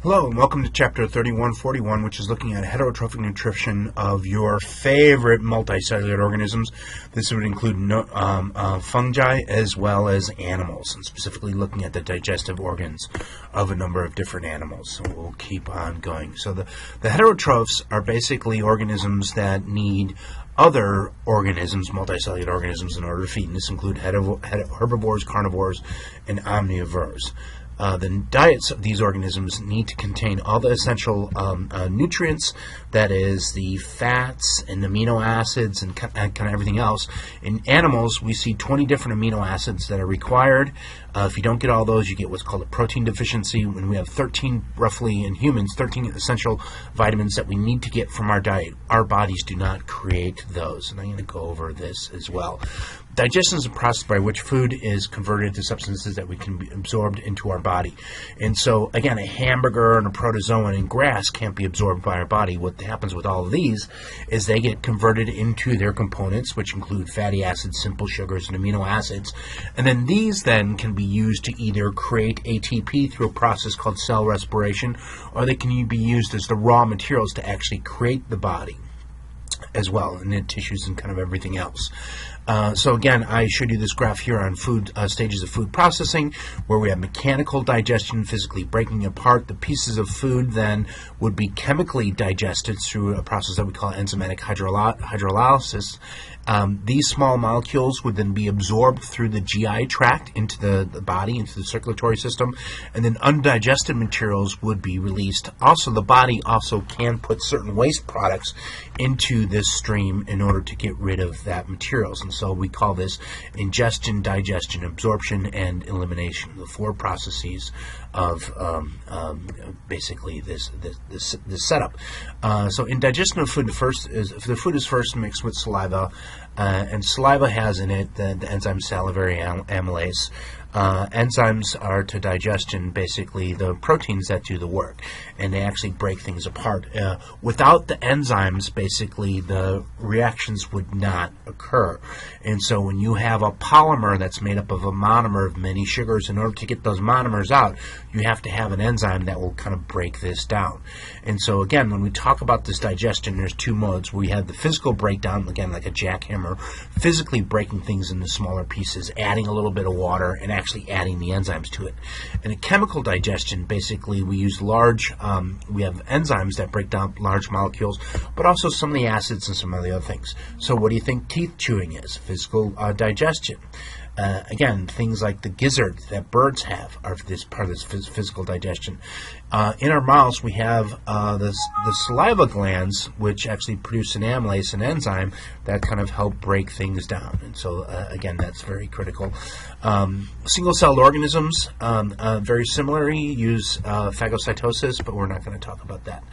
Hello and welcome to chapter 3141, which is looking at heterotrophic nutrition of your favorite multicellular organisms. This would include fungi as well as animals, and specifically looking at the digestive organs of a number of different animals. So we'll keep on going. So the heterotrophs are basically organisms that need other organisms, multicellular organisms, in order to feed. And this include herbivores, carnivores, and omnivores. The diets of these organisms need to contain all the essential nutrients, that is, the fats and amino acids and kind of everything else. In animals, we see 20 different amino acids that are required. If you don't get all those, you get what's called a protein deficiency. When we have 13, roughly in humans, 13 essential vitamins that we need to get from our diet, our bodies do not create those. And I'm going to go over this as well. Digestion is a process by which food is converted to substances that we can be absorbed into our body. And so, again, a hamburger and a protozoan and grass can't be absorbed by our body. What happens with all of these is they get converted into their components, which include fatty acids, simple sugars, and amino acids. And then these then can be used to either create ATP through a process called cell respiration, or they can be used as the raw materials to actually create the body as well, and the tissues and kind of everything else. So again, I showed you this graph here on food stages of food processing, where we have mechanical digestion, physically breaking apart. The pieces of food then would be chemically digested through a process that we call enzymatic hydrolysis. These small molecules would then be absorbed through the GI tract into the body, into the circulatory system, and then undigested materials would be released. Also, the body also can put certain waste products into this stream in order to get rid of that materials. And so we call this ingestion, digestion, absorption, and elimination, the four processes of basically this setup. So in digestion of food, the food is first mixed with saliva, and saliva has in it the enzyme salivary amylase. Enzymes are to digestion basically the proteins that do the work, and they actually break things apart. Without the enzymes, basically the reactions would not occur. And so when you have a polymer that's made up of a monomer of many sugars, in order to get those monomers out, you have to have an enzyme that will kind of break this down. And so again, when we talk about this digestion, there's two modes. We have the physical breakdown, again like a jackhammer, physically breaking things into smaller pieces, adding a little bit of water, and actually adding the enzymes to it. In a chemical digestion, basically we use we have enzymes that break down large molecules, but also some of the acids and some of the other things. So what do you think teeth chewing is? Physical digestion. Again, things like the gizzard that birds have are this part of this physical digestion. In our mouths, we have the saliva glands, which actually produce an amylase, an enzyme that kind of help break things down. And so, again, that's very critical. Single-celled organisms, very similarly, use phagocytosis, but we're not going to talk about that.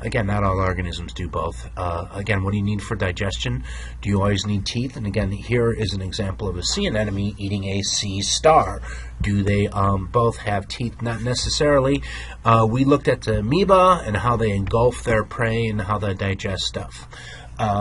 Again, not all organisms do both. Again, what do you need for digestion? Do you always need teeth? And again, here is an example of a sea anemone eating a sea star. Do they both have teeth? Not necessarily. We looked at the amoeba and how they engulf their prey and how they digest stuff.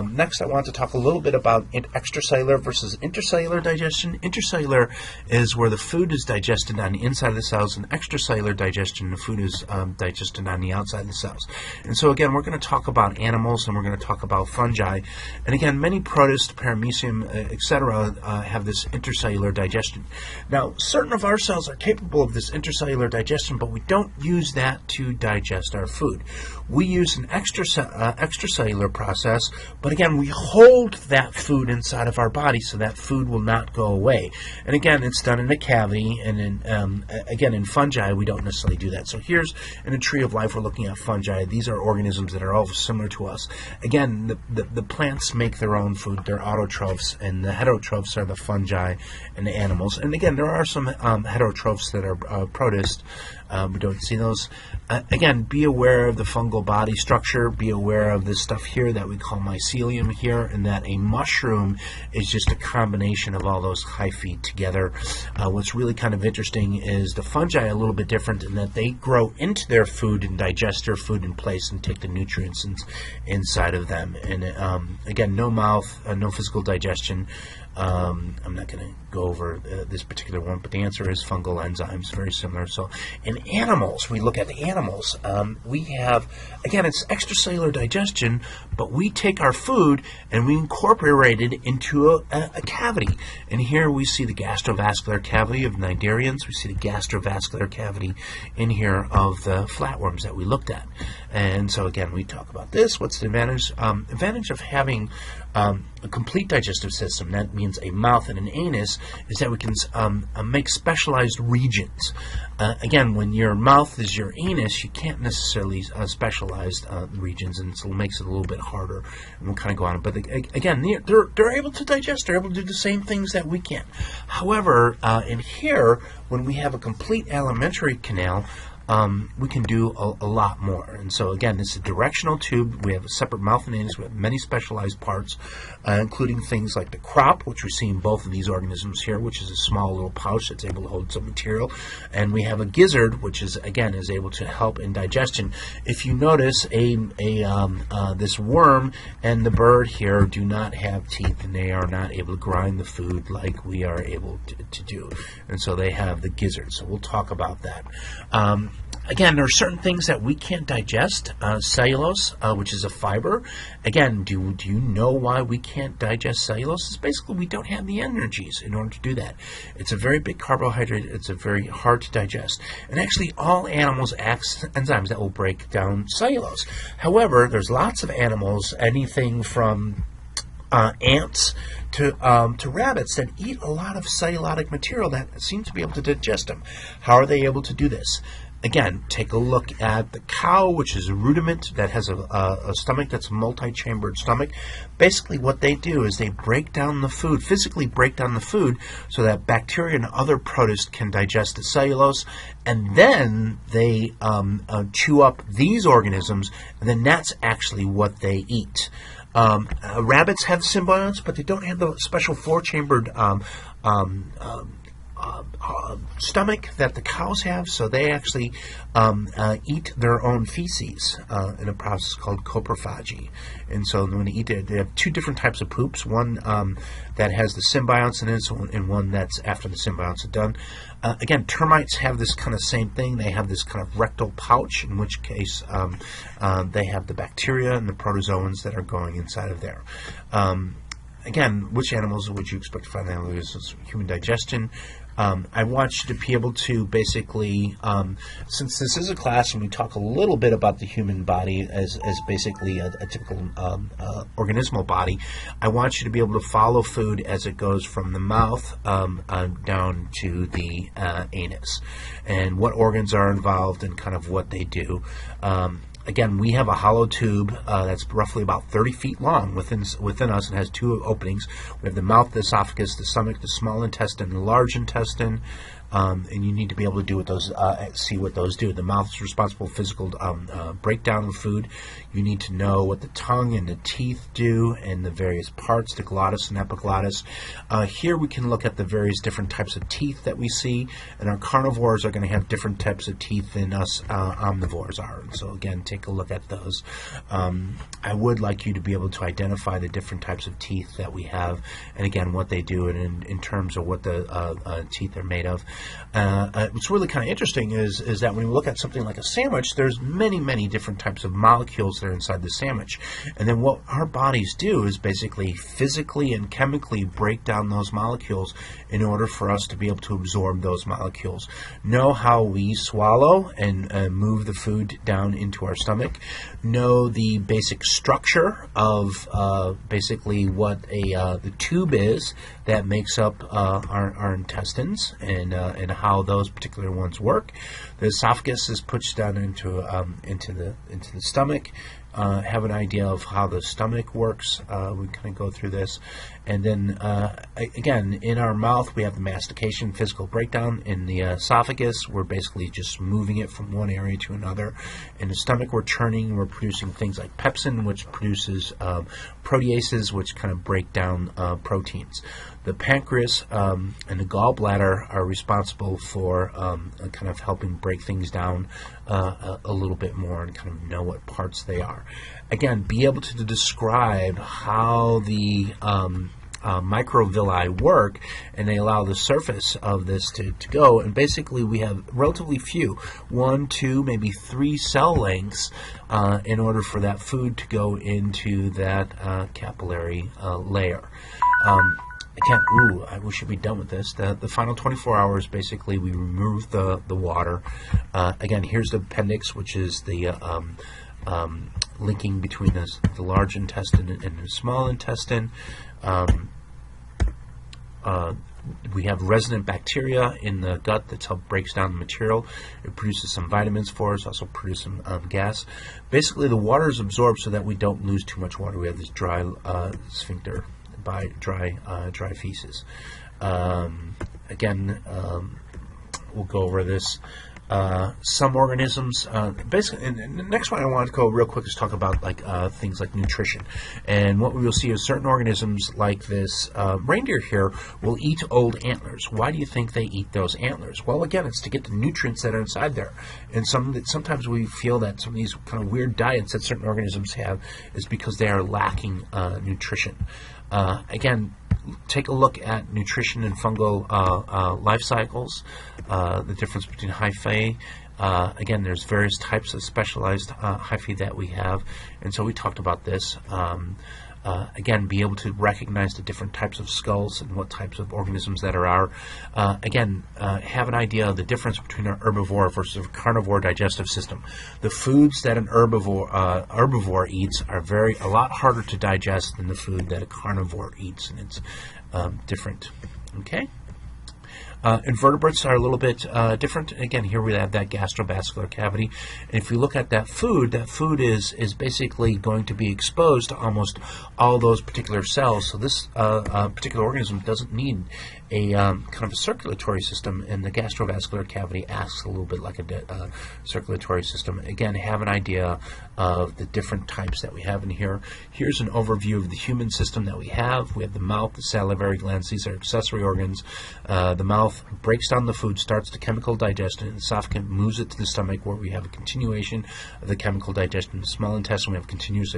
Next, I want to talk a little bit about extracellular versus intercellular digestion. Intercellular is where the food is digested on the inside of the cells, and extracellular digestion, the food is digested on the outside of the cells. And so again, we're going to talk about animals, and we're going to talk about fungi. And again, many protists, paramecium, etc., have this intercellular digestion. Now, certain of our cells are capable of this intercellular digestion, but we don't use that to digest our food. We use an extracellular process, but again, we hold that food inside of our body so that food will not go away. And again, it's done in a cavity, and again, in fungi, we don't necessarily do that. So here's in a tree of life, we're looking at fungi. These are organisms that are all similar to us. Again, the plants make their own food. They're autotrophs, and the heterotrophs are the fungi and the animals. And again, there are some heterotrophs that are protists. We don't see those. Again, be aware of the fungal body structure. Be aware of this stuff here that we call mycelium here, and that a mushroom is just a combination of all those hyphae together. What's really kind of interesting is the fungi are a little bit different in that they grow into their food and digest their food in place and take the nutrients inside of them. And again, no mouth, no physical digestion. I'm not going to go over this particular one, but the answer is fungal enzymes, very similar. So in animals, we look at the animals. We have, again, it's extracellular digestion, but we take our food and we incorporate it into a cavity. And here we see the gastrovascular cavity of cnidarians. We see the gastrovascular cavity in here of the flatworms that we looked at. And so again, we talk about this. What's the advantage? Advantage of having a complete digestive system, that means a mouth and an anus, is that we can make specialized regions. Again, when your mouth is your anus, you can't necessarily specialize regions, and so it makes it a little bit harder, and we'll kind of go on it. But again, they're able to digest, they're able to do the same things that we can. However, in here, when we have a complete alimentary canal, we can do a lot more. And so again, this is a directional tube. We have a separate mouth and anus. We have many specialized parts, including things like the crop, which we see in both of these organisms here, which is a small little pouch that's able to hold some material. And we have a gizzard, which is, again, is able to help in digestion. If you notice, this worm and the bird here do not have teeth, and they are not able to grind the food like we are able to do. And so they have the gizzard. So we'll talk about that. Again, there are certain things that we can't digest. Cellulose, which is a fiber. Again, do you know why we can't digest cellulose? It's basically we don't have the energies in order to do that. It's a very big carbohydrate. It's a very hard to digest. And actually, all animals act enzymes that will break down cellulose. However, there's lots of animals, anything from ants to rabbits, that eat a lot of cellulotic material that seem to be able to digest them. How are they able to do this? Again, take a look at the cow, which is a ruminant that has a stomach that's a multi-chambered stomach. Basically, what they do is they break down the food, physically break down the food, so that bacteria and other protists can digest the cellulose, and then they chew up these organisms, and then that's actually what they eat. Rabbits have symbionts, but they don't have the special four-chambered stomach that the cows have, so they actually eat their own feces in a process called coprophagy. And so when they eat it, they have two different types of poops, one that has the symbionts in it, and one that's after the symbionts are done. Again, termites have this kind of same thing. They have this kind of rectal pouch, in which case they have the bacteria and the protozoans that are going inside of there. Again, which animals would you expect to find that is human digestion? I want you to be able to basically, since this is a class and we talk a little bit about the human body as basically a typical organismal body, I want you to be able to follow food as it goes from the mouth down to the anus, and what organs are involved and kind of what they do. Again, we have a hollow tube that's roughly about 30 feet long within us, and has two openings. We have the mouth, the esophagus, the stomach, the small intestine, the large intestine. And you need to be able to do what those, see what those do. The mouth is responsible for physical breakdown of food. You need to know what the tongue and the teeth do, and the various parts, the glottis and epiglottis. Here we can look at the various different types of teeth that we see, and our carnivores are going to have different types of teeth than us omnivores are. And so again, take a look at those. I would like you to be able to identify the different types of teeth that we have, and again, what they do, and in terms of what the teeth are made of. What's really kind of interesting is that when we look at something like a sandwich, there's many different types of molecules that are inside the sandwich. And then what our bodies do is basically physically and chemically break down those molecules in order for us to be able to absorb those molecules. Know how we swallow and move the food down into our stomach. Know the basic structure of basically what the tube is that makes up our intestines, and how those particular ones work. The esophagus is pushed down into the stomach. Have an idea of how the stomach works. We kind of go through this, and then again, in our mouth we have the mastication, physical breakdown. In the esophagus, we're basically just moving it from one area to another. In the stomach, we're churning. We're producing things like pepsin, which produces proteases, which kind of break down proteins. The pancreas and the gallbladder are responsible for kind of helping break things down a little bit more, and kind of know what parts they are. Again, be able to describe how the microvilli work, and they allow the surface of this to go. And basically, we have relatively few, 1, 2, maybe 3 cell lengths in order for that food to go into that capillary layer. Again, we should be done with this. The final 24 hours, basically, we remove the water. Again, here's the appendix, which is the linking between the large intestine and the small intestine. We have resident bacteria in the gut that breaks down the material. It produces some vitamins for us, also produces some gas. Basically, the water is absorbed so that we don't lose too much water. We have this dry sphincter by dry feces. Again, we'll go over this. Some organisms, basically, and the next one I want to go real quick is talk about things like nutrition. And what we will see is certain organisms like this reindeer here will eat old antlers. Why do you think they eat those antlers? Well, again, it's to get the nutrients that are inside there. And sometimes we feel that some of these kind of weird diets that certain organisms have is because they are lacking nutrition. Again, take a look at nutrition and fungal life cycles, the difference between hyphae. Again, there's various types of specialized hyphae that we have, and so we talked about this. Again, be able to recognize the different types of skulls and what types of organisms that are. Again, have an idea of the difference between an herbivore versus a carnivore digestive system. The foods that an herbivore eats are a lot harder to digest than the food that a carnivore eats, and it's different. Okay. Invertebrates are a little bit different. Again, here we have that gastrovascular cavity. And if you look at that food is basically going to be exposed to almost all those particular cells. So this particular organism doesn't need a kind of a circulatory system, and the gastrovascular cavity acts a little bit like a circulatory system. Again, have an idea of the different types that we have in here. Here's an overview of the human system that we have. We have the mouth, the salivary glands. These are accessory organs. The mouth breaks down the food, starts the chemical digestion. The esophagus moves it to the stomach, where we have a continuation of the chemical digestion. The small intestine, we have continuous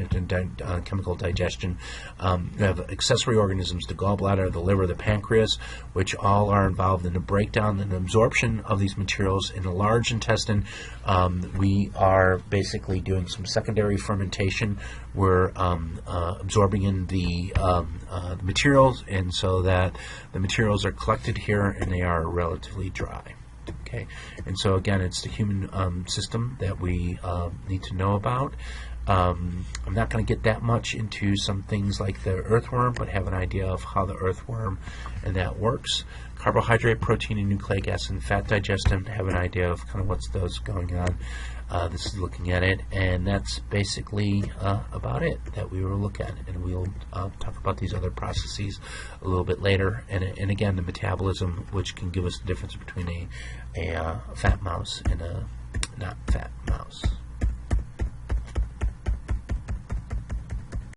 chemical digestion. We have accessory organisms, the gallbladder, the liver, the pancreas, which all are involved in the breakdown and absorption of these materials. In the large intestine, we are basically doing some secondary fermentation. We're absorbing in the materials, and so that the materials are collected here and they are relatively dry. Okay, and so again, it's the human system that we need to know about. I'm not going to get that much into some things like the earthworm, but have an idea of how the earthworm and that works. Carbohydrate, protein, and nucleic acid and fat digestion, have an idea of kind of what's those going on. This is looking at it, and that's basically about it that we will look at. And we'll talk about these other processes a little bit later. And again, the metabolism, which can give us the difference between a fat mouse and a not fat